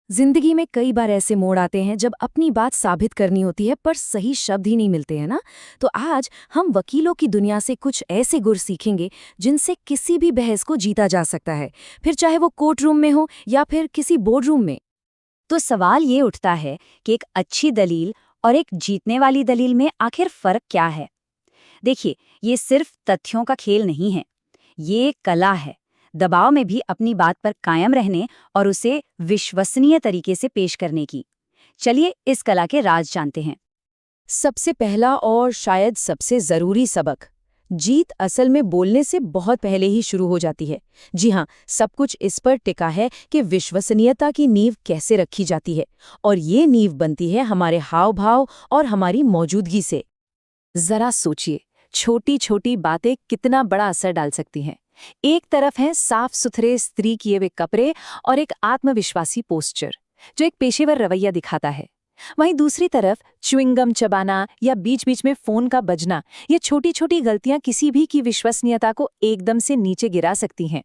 जिंदगी में कई बार ऐसे मोड़ आते हैं जब अपनी बात साबित करनी होती है पर सही शब्द ही नहीं मिलते हैं ना। तो आज हम वकीलों की दुनिया से कुछ ऐसे गुर सीखेंगे जिनसे किसी भी बहस को जीता जा सकता है, फिर चाहे वो कोर्ट रूम में हो या फिर किसी बोर्ड रूम में। तो सवाल ये उठता है कि एक अच्छी दलील और एक जीतने वाली दलील में आखिर फर्क क्या है। देखिए, ये सिर्फ तथ्यों का खेल नहीं है, ये एक कला है। दबाव में भी अपनी बात पर कायम रहने और उसे विश्वसनीय तरीके से पेश करने की। चलिए इस कला के राज जानते हैं। सबसे पहला और शायद सबसे जरूरी सबक, जीत असल में बोलने से बहुत पहले ही शुरू हो जाती है। जी हाँ, सब कुछ इस पर टिका है कि विश्वसनीयता की नींव कैसे रखी जाती है, और ये नींव बनती है हमारे हाव भाव और हमारी मौजूदगी से। जरा सोचिए, छोटी छोटी बातें कितना बड़ा असर डाल सकती हैं। एक तरफ है साफ सुथरे स्त्री किए हुए कपड़े और एक आत्मविश्वासी पोस्चर जो एक पेशेवर रवैया दिखाता है। वहीं दूसरी तरफ च्युइंगम चबाना या बीच बीच में फोन का बजना, ये छोटी छोटी गलतियां किसी भी की विश्वसनीयता को एकदम से नीचे गिरा सकती हैं।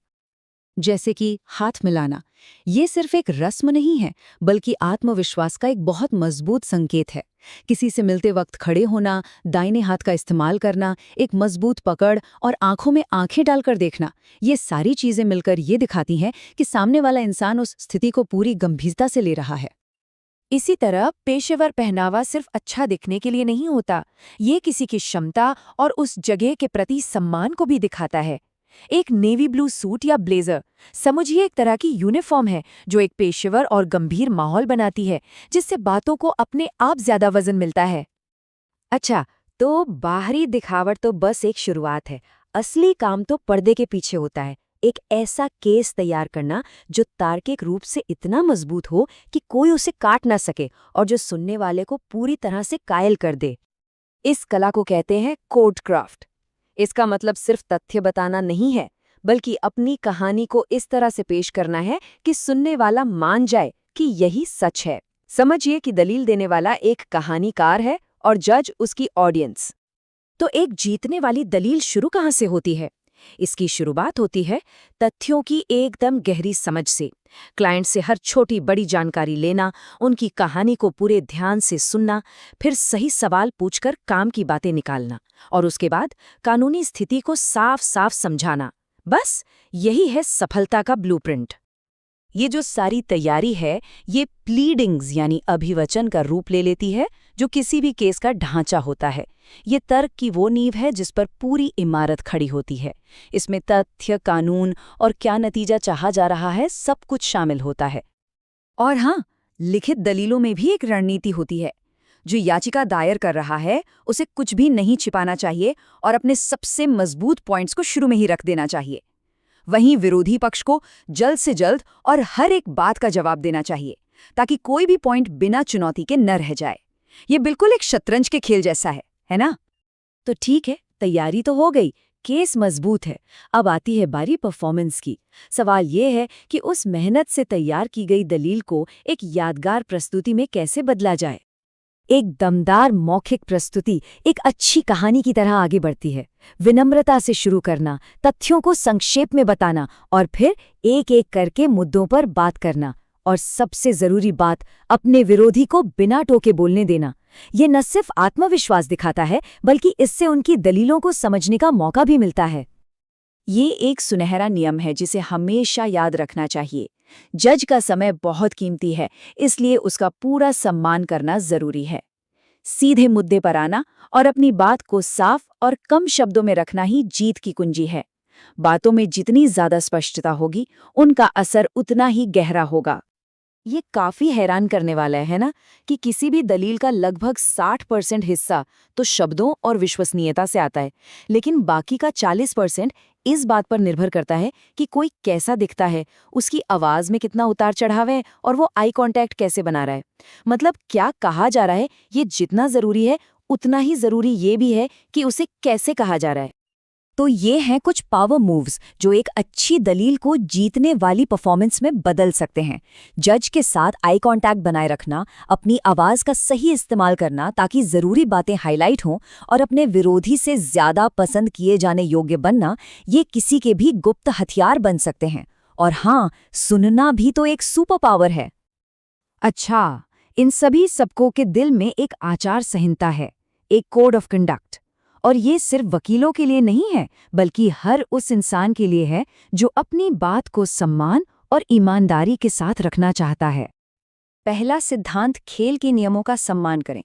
जैसे कि हाथ मिलाना, ये सिर्फ एक रस्म नहीं है बल्कि आत्मविश्वास का एक बहुत मजबूत संकेत है। किसी से मिलते वक्त खड़े होना, दाहिने हाथ का इस्तेमाल करना, एक मजबूत पकड़ और आंखों में आंखें डालकर देखना, ये सारी चीजें मिलकर ये दिखाती हैं कि सामने वाला इंसान उस स्थिति को पूरी गंभीरता से ले रहा है। इसी तरह पेशेवर पहनावा सिर्फ अच्छा दिखने के लिए नहीं होता, ये किसी की क्षमता और उस जगह के प्रति सम्मान को भी दिखाता है। एक नेवी ब्लू सूट या ब्लेजर समझिए एक तरह की यूनिफॉर्म है जो एक पेशेवर और गंभीर माहौल बनाती है, जिससे बातों को अपने आप ज्यादा वजन मिलता है। अच्छा, तो बाहरी दिखावट तो बस एक शुरुआत है। असली काम तो पर्दे के पीछे होता है। एक ऐसा केस तैयार करना जो तार्किक रूप से इतना मजबूत हो कि कोई उसे काट ना सके और जो सुनने वाले को पूरी तरह से कायल कर दे। इस कला को कहते हैं कोर्ट क्राफ्ट। इसका मतलब सिर्फ तथ्य बताना नहीं है, बल्कि अपनी कहानी को इस तरह से पेश करना है कि सुनने वाला मान जाए कि यही सच है। समझिए कि दलील देने वाला एक कहानीकार है और जज उसकी ऑडियंस। तो एक जीतने वाली दलील शुरू कहाँ से होती है? इसकी शुरुआत होती है तथ्यों की एकदम गहरी समझ से। क्लाइंट से हर छोटी बड़ी जानकारी लेना, उनकी कहानी को पूरे ध्यान से सुनना, फिर सही सवाल पूछकर काम की बातें निकालना और उसके बाद कानूनी स्थिति को साफ साफ समझाना। बस यही है सफलता का ब्लूप्रिंट। ये जो सारी तैयारी है, ये प्लीडिंग्स यानी अभिवचन का रूप ले लेती है, जो किसी भी केस का ढांचा होता है। ये तर्क की वो नींव है जिस पर पूरी इमारत खड़ी होती है। इसमें तथ्य, कानून और क्या नतीजा चाहा जा रहा है, सब कुछ शामिल होता है। और हाँ, लिखित दलीलों में भी एक रणनीति होती है। जो याचिका दायर कर रहा है, उसे कुछ भी नहीं छिपाना चाहिए और अपने सबसे मजबूत पॉइंट्स को शुरू में ही रख देना चाहिए। वहीं विरोधी पक्ष को जल्द से जल्द और हर एक बात का जवाब देना चाहिए, ताकि कोई भी पॉइंट बिना चुनौती के न रह जाए। ये बिल्कुल एक शतरंज के खेल जैसा है ना? तो ठीक है, तैयारी तो हो गई, केस मजबूत है। अब आती है बारी परफॉर्मेंस की। सवाल ये है कि उस मेहनत से तैयार की गई दलील को एक यादगार प्रस्तुति में कैसे बदला जाए। एक दमदार मौखिक प्रस्तुति एक अच्छी कहानी की तरह आगे बढ़ती है। विनम्रता से शुरू करना, तथ्यों को संक्षेप में बताना और फिर एक एक करके मुद्दों पर बात करना, और सबसे जरूरी बात, अपने विरोधी को बिना टोके बोलने देना। ये न सिर्फ आत्मविश्वास दिखाता है, बल्कि इससे उनकी दलीलों को समझने का मौका भी मिलता है। ये एक सुनहरा नियम है जिसे हमेशा याद रखना चाहिए। जज का समय बहुत कीमती है, इसलिए उसका पूरा सम्मान करना जरूरी है। सीधे मुद्दे पर आना और अपनी बात को साफ और कम शब्दों में रखना ही जीत की कुंजी है। बातों में जितनी ज्यादा स्पष्टता होगी, उनका असर उतना ही गहरा होगा। ये काफी हैरान करने वाला है ना, कि किसी भी दलील का लगभग 60% हिस्सा तो शब्दों और विश्वसनीयता से आता है, लेकिन बाकी का 40% इस बात पर निर्भर करता है कि कोई कैसा दिखता है, उसकी आवाज में कितना उतार चढ़ाव है और वो आई कांटेक्ट कैसे बना रहा है। मतलब क्या कहा जा रहा है, ये जितना जरूरी है, उतना ही जरूरी ये भी है कि उसे कैसे कहा जा रहा है। तो ये हैं कुछ पावर मूव्स जो एक अच्छी दलील को जीतने वाली परफॉर्मेंस में बदल सकते हैं। जज के साथ आई कांटेक्ट बनाए रखना, अपनी आवाज का सही इस्तेमाल करना ताकि जरूरी बातें हाईलाइट हों, और अपने विरोधी से ज्यादा पसंद किए जाने योग्य बनना, ये किसी के भी गुप्त हथियार बन सकते हैं। और हाँ, सुनना भी तो एक सुपर पावर है। अच्छा, इन सभी सबकों के दिल में एक आचार संहिता है, एक कोड ऑफ कंडक्ट। और ये सिर्फ वकीलों के लिए नहीं है, बल्कि हर उस इंसान के लिए है जो अपनी बात को सम्मान और ईमानदारी के साथ रखना चाहता है। पहला सिद्धांत खेल के नियमों का सम्मान करें,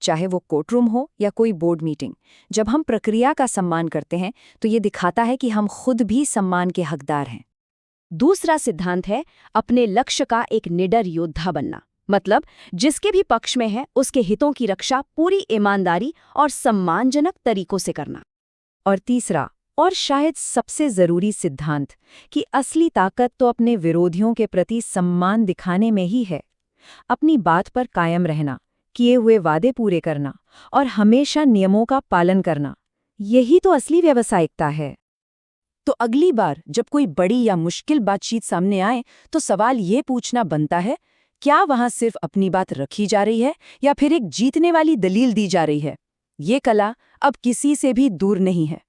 चाहे वो कोर्टरूम हो या कोई बोर्ड मीटिंग। जब हम प्रक्रिया का सम्मान करते हैं तो ये दिखाता है कि हम खुद भी सम्मान के हकदार हैं। दूसरा सिद्धांत है अपने लक्ष्य का एक निडर योद्धा बनना, मतलब जिसके भी पक्ष में है उसके हितों की रक्षा पूरी ईमानदारी और सम्मानजनक तरीकों से करना। और तीसरा, और शायद सबसे जरूरी सिद्धांत, कि असली ताकत तो अपने विरोधियों के प्रति सम्मान दिखाने में ही है। अपनी बात पर कायम रहना, किए हुए वादे पूरे करना और हमेशा नियमों का पालन करना, यही तो असली व्यावसायिकता है। तो अगली बार जब कोई बड़ी या मुश्किल बातचीत सामने आए तो सवाल ये पूछना बनता है, क्या वहां सिर्फ अपनी बात रखी जा रही है या फिर एक जीतने वाली दलील दी जा रही है? ये कला अब किसी से भी दूर नहीं है।